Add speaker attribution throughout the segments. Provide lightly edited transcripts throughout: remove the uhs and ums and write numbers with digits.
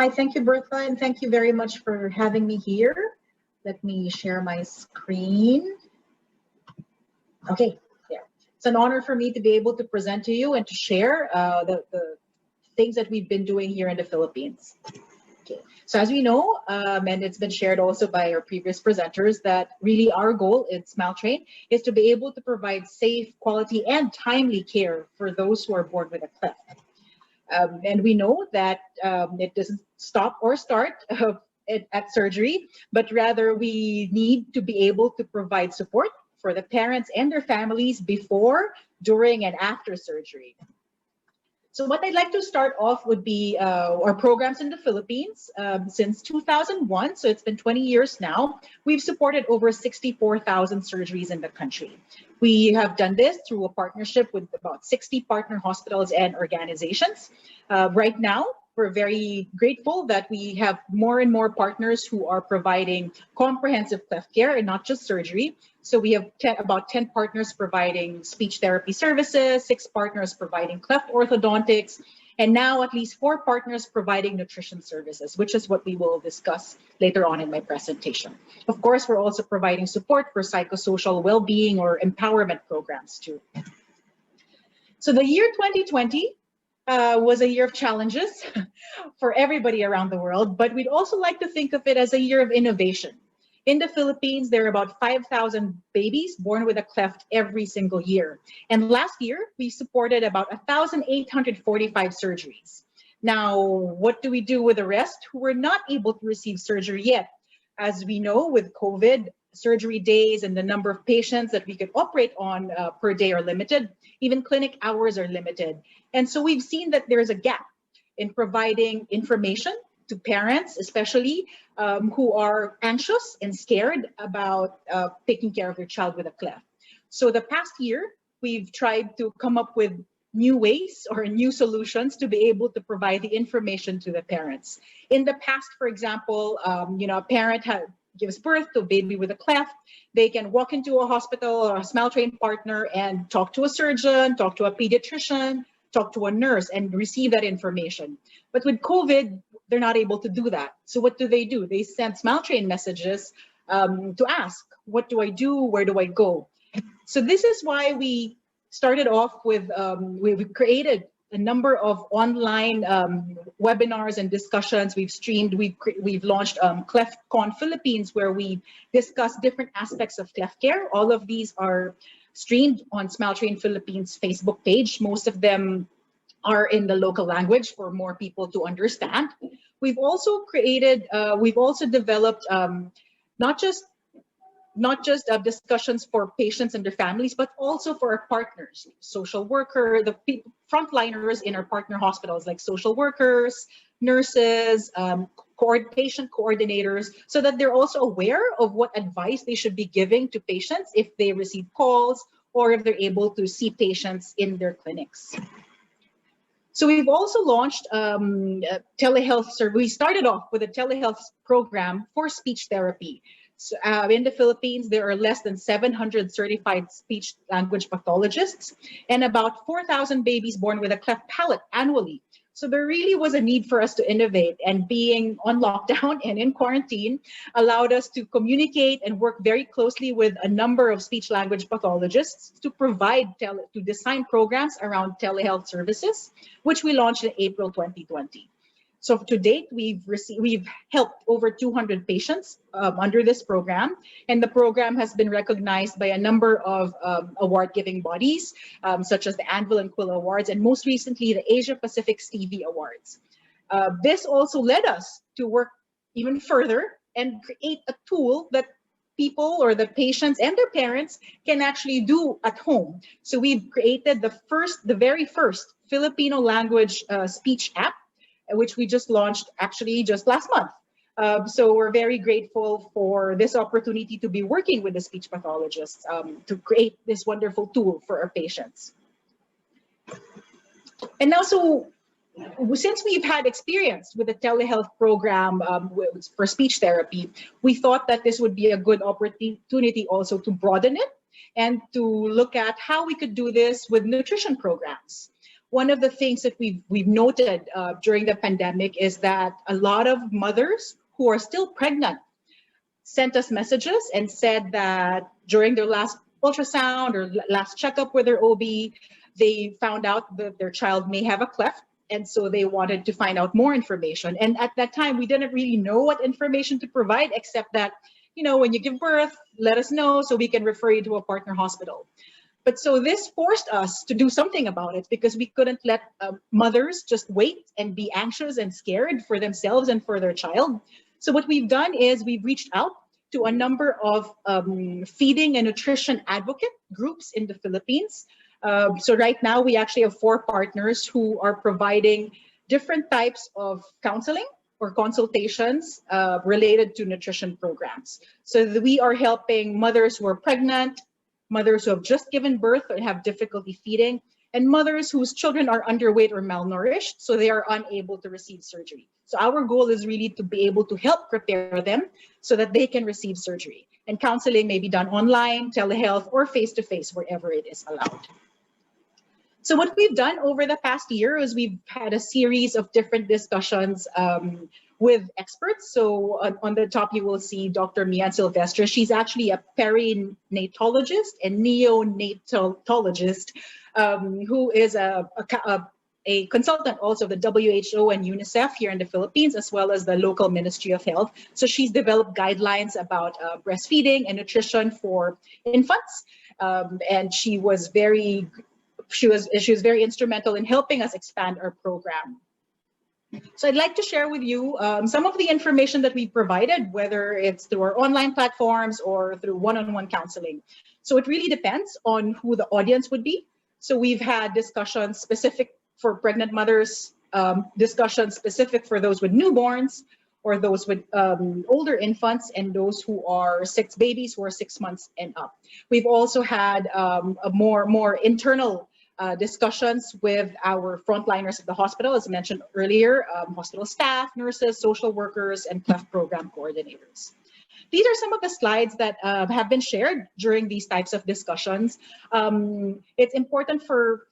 Speaker 1: Hi, thank you, Bertha, and thank you very much for having me here. Let me share my screen. Okay, there. It's an honor for me to be able to present to you and to share the things that we've been doing here in the Philippines. Okay, so as we know, and it's been shared also by our previous presenters, that really our goal at SmileTrain is to be able to provide safe, quality, and timely care for those who are born with a cleft. And we know that it doesn't stop or start at surgery, but rather we need to be able to provide support for the parents and their families before, during, and after surgery. So what I'd like to start off would be our programs in the Philippines. Since 2001, so it's been 20 years now, we've supported over 64,000 surgeries in the country. We have done this through a partnership with about 60 partner hospitals and organizations. Right now, we're very grateful that we have more and more partners who are providing comprehensive cleft care and not just surgery. So we have about 10 partners providing speech therapy services, 6 partners providing cleft orthodontics, and now at least 4 partners providing nutrition services, which is what we will discuss later on in my presentation. Of course, we're also providing support for psychosocial well-being or empowerment programs too. So the year 2020 was a year of challenges for everybody around the world, but we'd also like to think of it as a year of innovation. In the Philippines, there are about 5,000 babies born with a cleft every single year. And last year, we supported about 1,845 surgeries. Now, what do we do with the rest who were not able to receive surgery yet? As we know, with COVID, surgery days and the number of patients that we could operate on per day are limited. Even clinic hours are limited. And so we've seen that there's a gap in providing information to parents, especially who are anxious and scared about taking care of their child with a cleft. So the past year, we've tried to come up with new ways or new solutions to be able to provide the information to the parents. In the past, for example, a parent gives birth to a baby with a cleft, they can walk into a hospital or a SmileTrain partner and talk to a surgeon, talk to a pediatrician, talk to a nurse and receive that information. But with COVID, they're not able to do that. So what do? They send SmileTrain messages to ask, what do I do? Where do I go? So this is why we started off with, we've created a number of online webinars and discussions. We've streamed, we've launched CleftCon Philippines, where we discuss different aspects of cleft care. All of these are streamed on SmileTrain Philippines Facebook page. Most of them are in the local language for more people to understand. We've also created, we've also developed not just discussions for patients and their families, but also for our partners, social worker, the frontliners in our partner hospitals, like social workers, nurses, patient coordinators, so that they're also aware of what advice they should be giving to patients if they receive calls or if they're able to see patients in their clinics. So we've also launched telehealth service. We started off with a telehealth program for speech therapy. So, in the Philippines, there are less than 700 certified speech language pathologists and about 4,000 babies born with a cleft palate annually. So there really was a need for us to innovate, and being on lockdown and in quarantine allowed us to communicate and work very closely with a number of speech language pathologists to to design programs around telehealth services, which we launched in April 2020. So to date, we've helped over 200 patients under this program, and the program has been recognized by a number of award-giving bodies, such as the Anvil and Quill Awards, and most recently the Asia Pacific Stevie Awards. This also led us to work even further and create a tool that people or the patients and their parents can actually do at home. So we've created the very first Filipino language speech app, which we just launched actually just last month. So we're very grateful for this opportunity to be working with the speech pathologists to create this wonderful tool for our patients. And now, so since we've had experience with the telehealth program for speech therapy, we thought that this would be a good opportunity also to broaden it and to look at how we could do this with nutrition programs. one of the things that we've noted during the pandemic is that a lot of mothers who are still pregnant sent us messages and said that during their last ultrasound or last checkup with their OB, they found out that their child may have a cleft. And so they wanted to find out more information. And at that time, we didn't really know what information to provide, except that, you know, when you give birth, let us know so we can refer you to a partner hospital. But so this forced us to do something about it, because we couldn't let mothers just wait and be anxious and scared for themselves and for their child. So what we've done is we've reached out to a number of feeding and nutrition advocate groups in the Philippines. So right now we actually have 4 partners who are providing different types of counseling or consultations related to nutrition programs. So we are helping mothers who are pregnant, mothers who have just given birth or have difficulty feeding, and mothers whose children are underweight or malnourished, so they are unable to receive surgery. So our goal is really to be able to help prepare them so that they can receive surgery. And counseling may be done online, telehealth, or face-to-face, wherever it is allowed. So what we've done over the past year is we've had a series of different discussions with experts. So on the top, you will see Dr. Mian Silvestre. She's actually a perinatologist and neonatologist who is a consultant also of the WHO and UNICEF here in the Philippines, as well as the local Ministry of Health. So she's developed guidelines about breastfeeding and nutrition for infants. And she was very instrumental in helping us expand our program. So I'd like to share with you some of the information that we provided, whether it's through our online platforms or through one-on-one counseling. So it really depends on who the audience would be. So we've had discussions specific for pregnant mothers, discussions specific for those with newborns or those with older infants, and those who are babies who are 6 months and up. We've also had a more internal discussions with our frontliners at the hospital, as mentioned earlier, hospital staff, nurses, social workers, and cleft program coordinators. These are some of the slides that have been shared during these types of discussions. It's important for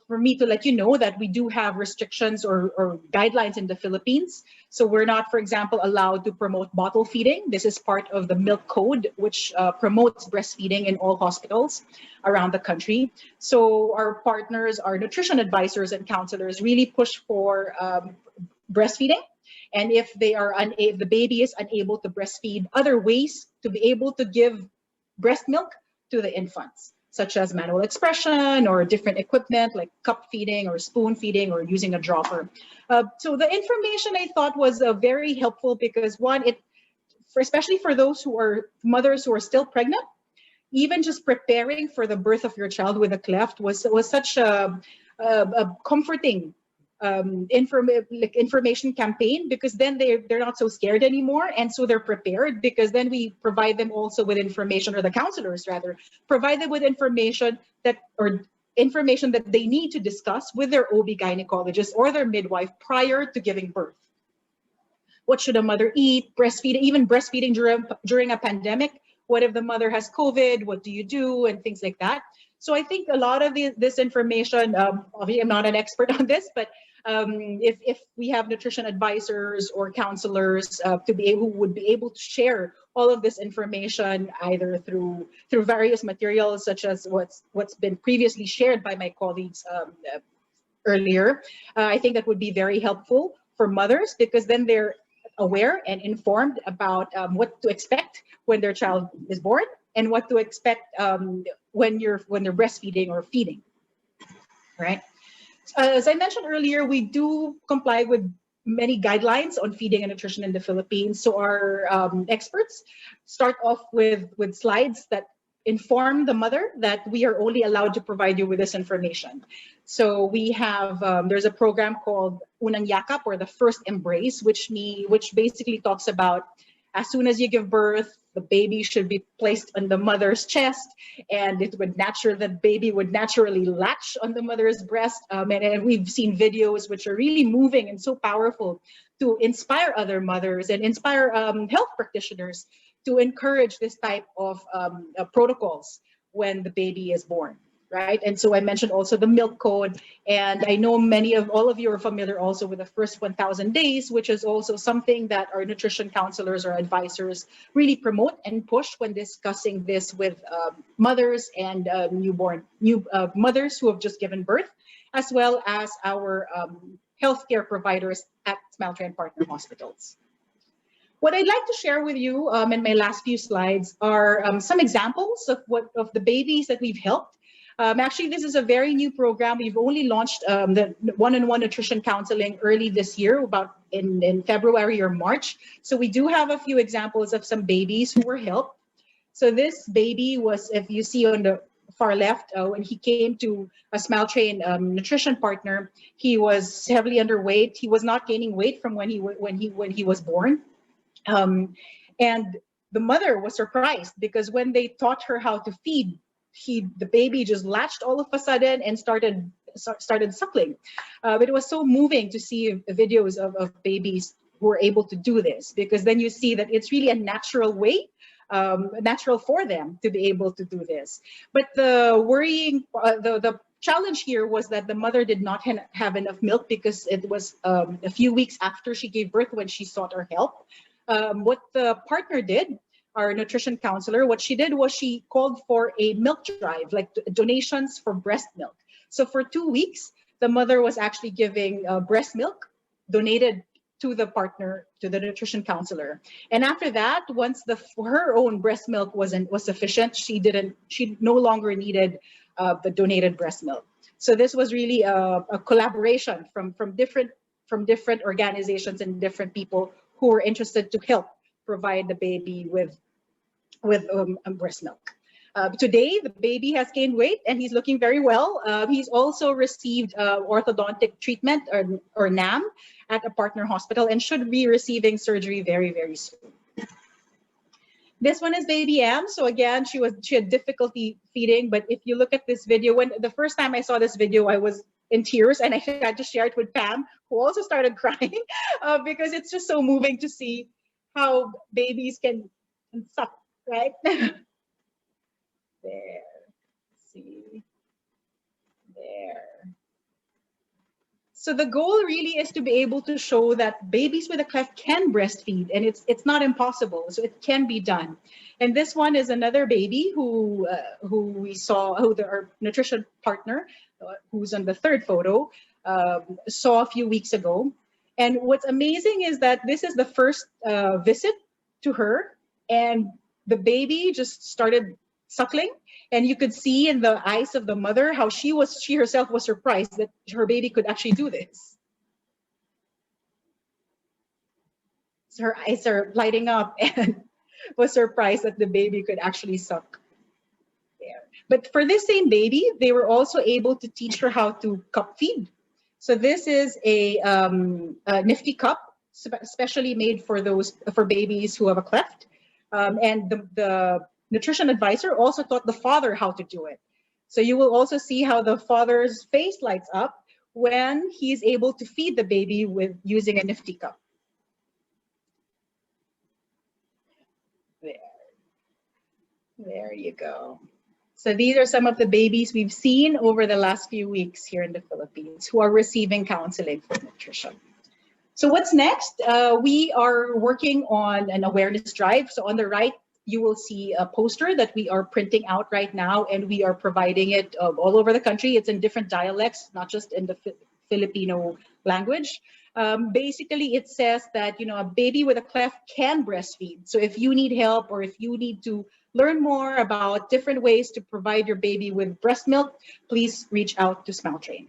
Speaker 1: me to let you know that we do have restrictions or guidelines in the Philippines. So we're not, for example, allowed to promote bottle feeding. This is part of the milk code, which promotes breastfeeding in all hospitals around the country. So our partners, our nutrition advisors and counselors really push for breastfeeding. And if the baby is unable to breastfeed, other ways to be able to give breast milk to the infants, such as manual expression or different equipment like cup feeding or spoon feeding or using a dropper. So the information I thought was very helpful because one, especially for those who are mothers who are still pregnant, even just preparing for the birth of your child with a cleft was such a comforting information campaign, because then they're not so scared anymore, and so they're prepared, because then we provide them also with information, or the counselors rather provide them with information that they need to discuss with their OB gynecologist or their midwife prior to giving birth. What should a mother eat? Breastfeeding, even breastfeeding during a pandemic. What if the mother has COVID? What do you do? And things like that. So I think a lot of this information, obviously I'm not an expert on this, but if we have nutrition advisors or counselors who would be able to share all of this information either through various materials, such as what's been previously shared by my colleagues earlier, I think that would be very helpful for mothers, because then they're aware and informed about what to expect when their child is born, and what to expect when they're breastfeeding or feeding, right? As I mentioned earlier, we do comply with many guidelines on feeding and nutrition in the Philippines. So our experts start off with slides that inform the mother that we are only allowed to provide you with this information. So we have, there's a program called Unang Yakap, or the first embrace, which basically talks about as soon as you give birth, the baby should be placed on the mother's chest, and the baby would naturally latch on the mother's breast. And we've seen videos which are really moving and so powerful to inspire other mothers and inspire health practitioners to encourage this type of protocols when the baby is born. right? And so I mentioned also the milk code, and I know all of you are familiar also with the first 1,000 days, which is also something that our nutrition counselors or advisors really promote and push when discussing this with mothers and new mothers who have just given birth, as well as our healthcare providers at Smelter Partner Hospitals. What I'd like to share with you in my last few slides are some examples of the babies that we've helped. Actually, this is a very new program. We've only launched the one-on-one nutrition counseling early this year, about in February or March. So we do have a few examples of some babies who were helped. So this baby was, if you see on the far left, when he came to a Smile Train nutrition partner, he was heavily underweight. He was not gaining weight from when he was born. And the mother was surprised because when they taught her how to feed, the baby just latched all of a sudden and started suckling. It was so moving to see videos of babies who are able to do this, because then you see that it's really a natural way, natural for them to be able to do this. But the worrying, the challenge here was that the mother did not have enough milk, because it was a few weeks after she gave birth when she sought our help. What the partner did, our nutrition counselor, what she did was she called for a milk drive, like donations for breast milk. So for 2 weeks, the mother was actually giving breast milk donated to the partner, to the nutrition counselor. And after that, once her own breast milk was sufficient, she no longer needed the donated breast milk. So this was really a collaboration from different organizations and different people who were interested to help provide the baby with breast milk. Today, the baby has gained weight and he's looking very well. He's also received orthodontic treatment or NAM at a partner hospital and should be receiving surgery very, very soon. This one is baby M. So again, she had difficulty feeding, but if you look at this video, when the first time I saw this video, I was in tears and I had to share it with Pam, who also started crying because it's just so moving to see how babies can suck, right? There, see, there. So the goal really is to be able to show that babies with a cleft can breastfeed, and it's not impossible. So it can be done. And this one is another baby who we saw, our nutrition partner, who's on the third photo, saw a few weeks ago. And what's amazing is that this is the first visit to her, and the baby just started suckling, and you could see in the eyes of the mother how she herself was surprised that her baby could actually do this. So her eyes are lighting up and was surprised that the baby could actually suck. There. But for this same baby, they were also able to teach her how to cup feed. So this is a nifty cup, specially made for babies who have a cleft. And the nutrition advisor also taught the father how to do it. So you will also see how the father's face lights up when he's able to feed the baby with using a nifty cup. There you go. So these are some of the babies we've seen over the last few weeks here in the Philippines who are receiving counseling for nutrition. So what's next? We are working on an awareness drive. So on the right, you will see a poster that we are printing out right now, and we are providing it all over the country. It's in different dialects, not just in the Filipino language. Basically, it says that, a baby with a cleft can breastfeed. So if you need help, or if you need to learn more about different ways to provide your baby with breast milk, please reach out to Smile Train.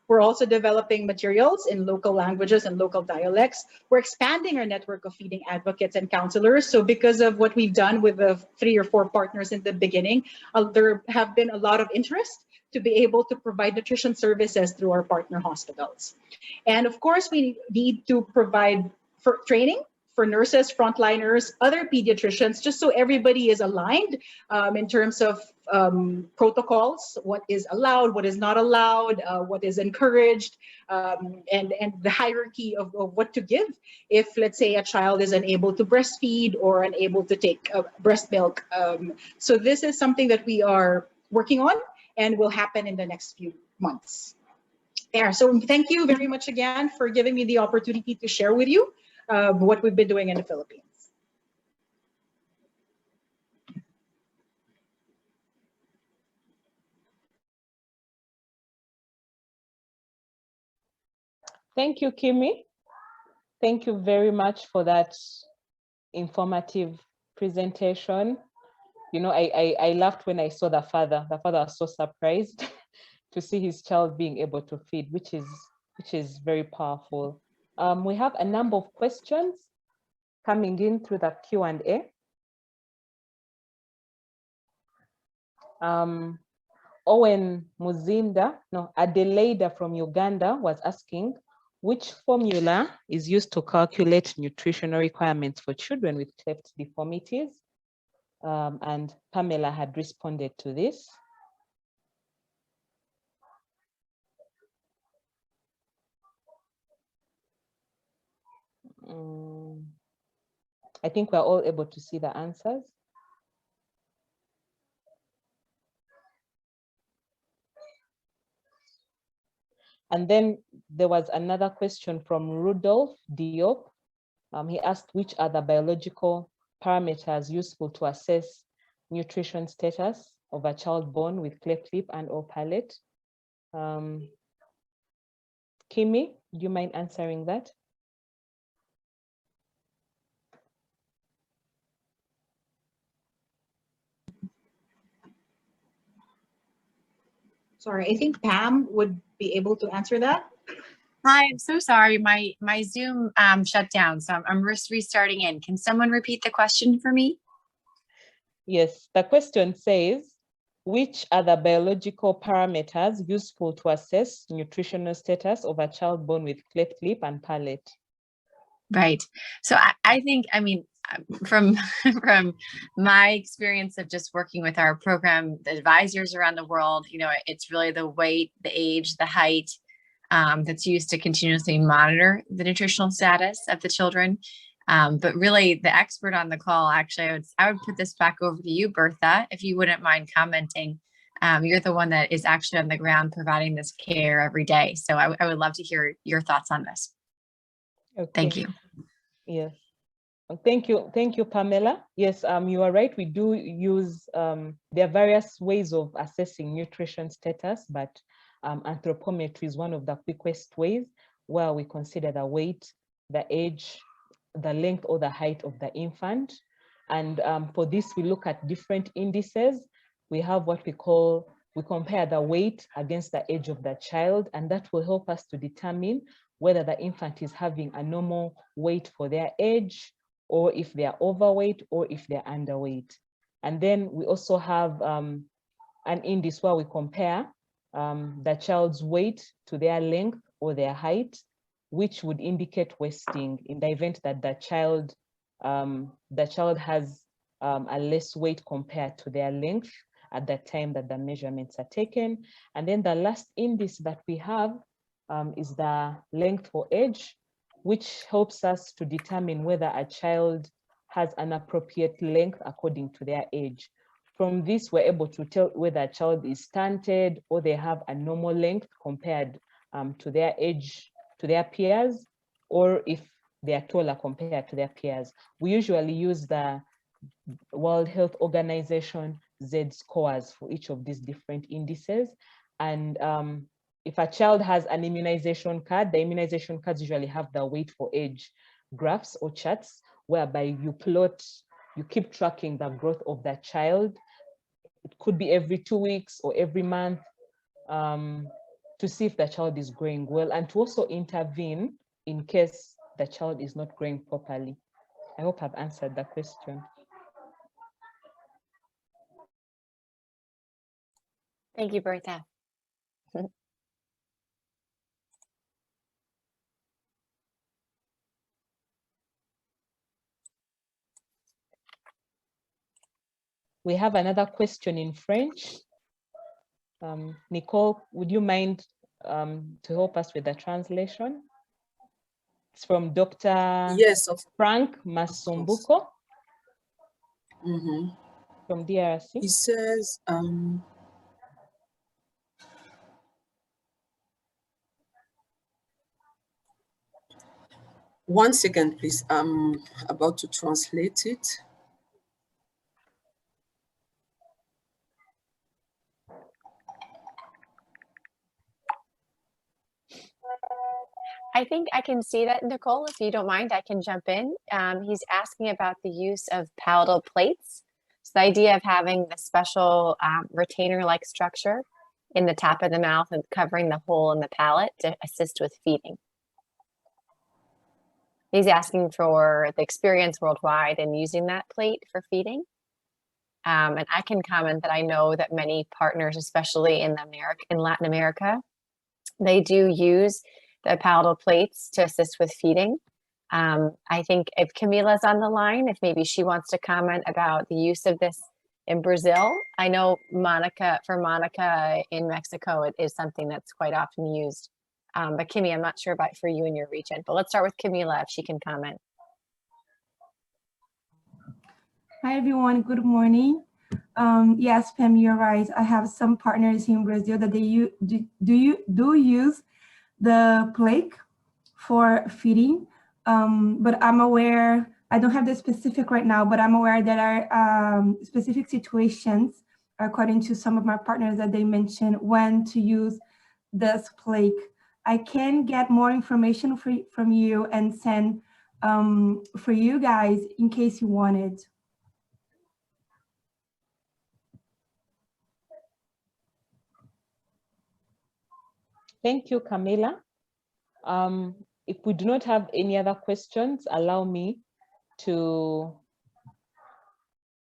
Speaker 1: We're also developing materials in local languages and local dialects. We're expanding our network of feeding advocates and counselors. So because of what we've done with the 3 or 4 partners in the beginning, there have been a lot of interest to be able to provide nutrition services through our partner hospitals. And of course, we need to provide training for nurses, frontliners, other pediatricians, just so everybody is aligned in terms of protocols, what is allowed, what is not allowed, what is encouraged, and the hierarchy of what to give if, let's say, a child is unable to breastfeed or unable to take breast milk. So this is something that we are working on, and will happen in the next few months. There. So thank you very much again for giving me the opportunity to share with you what we've been doing in the Philippines.
Speaker 2: Thank you, Kimmy. Thank you very much for that informative presentation. You know, I laughed when I saw the father. The father was so surprised to see his child being able to feed, which is very powerful. We have a number of questions coming in through the Q&A. Owen Muzinda, no, Adelaida from Uganda was asking, which formula is used to calculate nutritional requirements for children with cleft deformities? And Pamela had responded to this. I think we're all able to see the answers. And then there was another question from Rudolph Diop. He asked, which are the biological parameters useful to assess nutrition status of a child born with cleft lip and or palate? Kimmy, do you mind answering that?
Speaker 1: Sorry, I think Pam would be able to answer that.
Speaker 3: Hi, I'm so sorry. My Zoom shut down, so I'm restarting in. Can someone repeat the question for me?
Speaker 2: Yes, the question says, which are the biological parameters useful to assess nutritional status of a child born with cleft lip and palate?
Speaker 3: Right. So I think, I mean, from my experience of just working with our program advisors around the world, you know, it's really the weight, the age, the height that's used to continuously monitor the nutritional status of the children. But really the expert on the call, actually, I would put this back over to you, Bertha, if you wouldn't mind commenting. You're the one that is actually on the ground providing this care every day. So I would love to hear your thoughts on this. Okay. Thank you.
Speaker 2: Yes. Thank you, Pamela. Yes, you are right. We do use, there are various ways of assessing nutrition status, but anthropometry is one of the quickest ways where we consider the weight, the age, the length or the height of the infant. And for this, we look at different indices. We have what we compare the weight against the age of the child, and that will help us to determine whether the infant is having a normal weight for their age, or if they are overweight, or if they're underweight. And then we also have an index where we compare the child's weight to their length or their height, which would indicate wasting in the event that the child has a less weight compared to their length at the time that the measurements are taken. And then the last index that we have is the length for age, which helps us to determine whether a child has an appropriate length according to their age. From this, we're able to tell whether a child is stunted or they have a normal length compared to their age, to their peers, or if they are taller compared to their peers. We usually use the World Health Organization Z scores for each of these different indices. And if a child has an immunization card, the immunization cards usually have the weight for age graphs or charts, whereby you keep tracking the growth of that child. It could be every 2 weeks or every month to see if the child is growing well, and to also intervene in case the child is not growing properly. I hope I've answered the question.
Speaker 3: Thank you, Bertha.
Speaker 2: We have another question in French. Nicole, would you mind to help us with the translation? It's from Dr.
Speaker 4: Yes,
Speaker 2: Frank Masumbuko
Speaker 4: mm-hmm.
Speaker 2: from DRC.
Speaker 4: He says, 1 second, please. I'm about to translate it.
Speaker 3: I think I can see that, Nicole. If you don't mind, I can jump in. He's asking about the use of palatal plates. So the idea of having the special retainer-like structure in the top of the mouth and covering the hole in the palate to assist with feeding. He's asking for the experience worldwide in using that plate for feeding. And I can comment that I know that many partners, especially in Latin America, they do use the palatal plates to assist with feeding. I think if Camila's on the line, if maybe she wants to comment about the use of this in Brazil. I know for Monica in Mexico, it is something that's quite often used. But Kimmy, I'm not sure about for you in your region, but let's start with Camila if she can comment.
Speaker 5: Hi, everyone. Good morning. Yes, Pam, you're right. I have some partners in Brazil that they do use the plate for feeding. But I'm aware, I don't have the specific right now, but I'm aware there are specific situations, according to some of my partners, that they mentioned when to use this plate. I can get more information from you and send for you guys in case you want it.
Speaker 2: Thank you, Camila. If we do not have any other questions, allow me to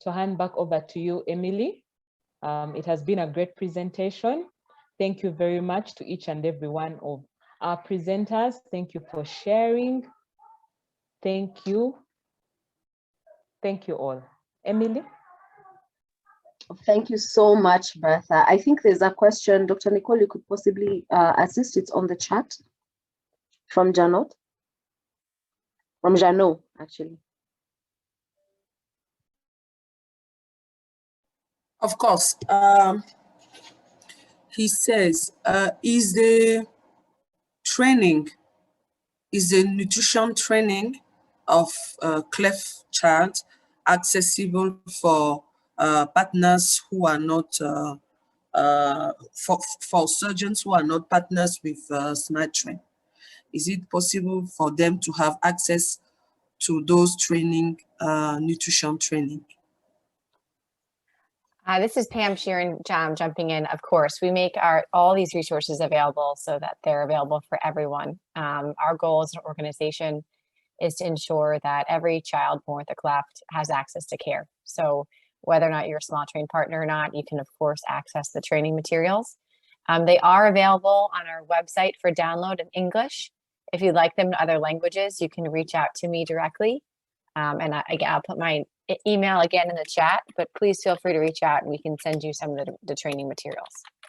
Speaker 2: hand back over to you, Emily. It has been a great presentation. Thank you very much to each and every one of our presenters. Thank you for sharing. Thank you. Thank you all. Emily?
Speaker 6: Thank you so much, Bertha. I think there's a question, Dr. Nicole, you could possibly assist. It's on the chat from Janot. From Janot, actually.
Speaker 4: Of course. He says, is the nutrition training of cleft child accessible for partners who are not, for surgeons who are not partners with SmartTrain? Is it possible for them to have access to those training, nutrition training?
Speaker 3: This is Pam Sheeran jumping in. Of course, we make all these resources available so that they're available for everyone. Our goal as an organization is to ensure that every child born with a cleft has access to care. So whether or not you're a SmartTrain partner or not, you can of course access the training materials. They are available on our website for download in English. If you'd like them in other languages, you can reach out to me directly. And I'll put my email again in the chat, but please feel free to reach out and we can send you some of the training materials.